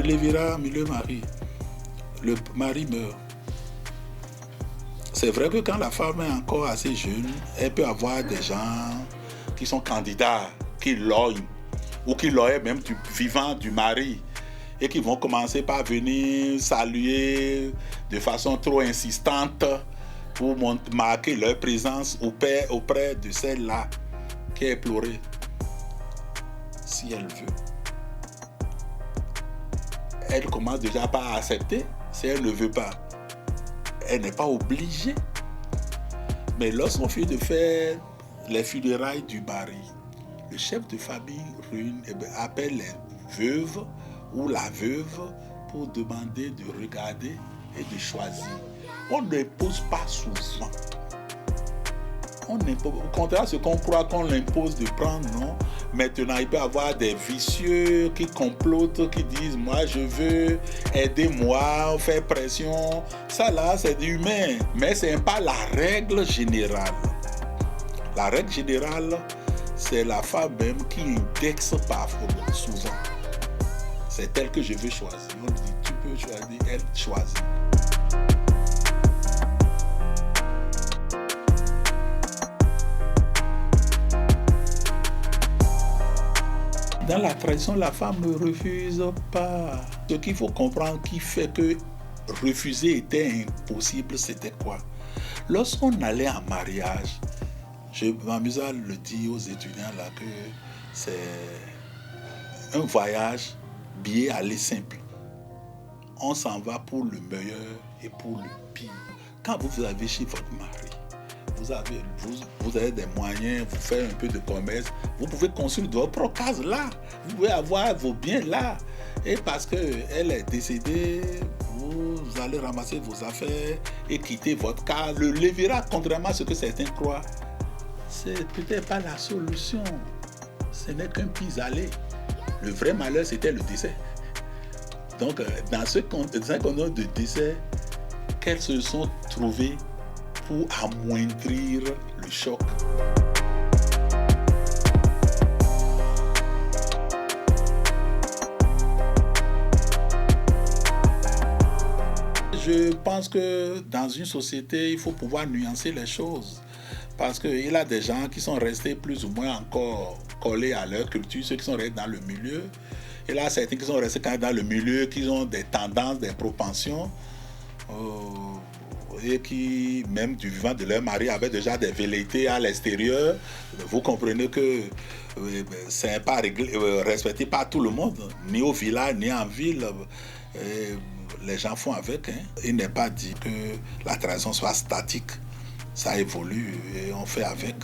Lévira, milieu mari. Le mari meurt. C'est vrai que quand la femme est encore assez jeune, elle peut avoir des gens qui sont candidats, qui lognent, ou qui loient même du vivant du mari, et qui vont commencer par venir saluer de façon trop insistante pour marquer leur présence auprès de celle-là qui est pleurée. Si elle veut. Elle commence déjà par accepter. Si elle ne veut pas, elle n'est pas obligée. Mais lorsqu'on finit de faire les funérailles du mari, le chef de famille appelle les veuves ou la veuve pour demander de regarder et de choisir. On n'impose pas souvent. Au contraire à ce qu'on croit qu'on l'impose de prendre, non. Maintenant, il peut y avoir des vicieux qui complotent, qui disent « Moi, je veux, aidez-moi, faire pression. » Ça là, c'est humain, mais ce n'est pas la règle générale. La règle générale, c'est la femme même qui indexe parfois, souvent. C'est elle que je veux choisir. On lui dit « Tu peux choisir, elle choisit. » Dans la tradition, la femme ne refuse pas. Ce qu'il faut comprendre qui fait que refuser était impossible, c'était quoi? Lorsqu'on allait en mariage, je m'amuse à le dire aux étudiants là que c'est un voyage, billet aller simple. On s'en va pour le meilleur et pour le pire. Quand vous avez chez votre mari, vous avez des moyens, vous faites un peu de commerce, vous pouvez construire votre case là, vous pouvez avoir vos biens là. Et parce qu'elle est décédée, vous allez ramasser vos affaires et quitter votre case. Le Lévira, contrairement à ce que certains croient, c'est peut-être pas la solution. Ce n'est qu'un pis-aller. Le vrai malheur, c'était le décès. Donc, dans ce contexte de décès, qu'elles se sont trouvées pour amoindrir le choc. Je pense que dans une société, il faut pouvoir nuancer les choses. Parce qu'il y a des gens qui sont restés plus ou moins encore collés à leur culture, ceux qui sont restés dans le milieu. Et là, certains qui sont restés quand même dans le milieu, qui ont des tendances, des propensions, et qui, même du vivant de leur mari, avaient déjà des velléités à l'extérieur. Vous comprenez que c'est pas respecté par tout le monde, ni au village, ni en ville. Les gens font avec. Il n'est pas dit que la tradition soit statique. Ça évolue et on fait avec.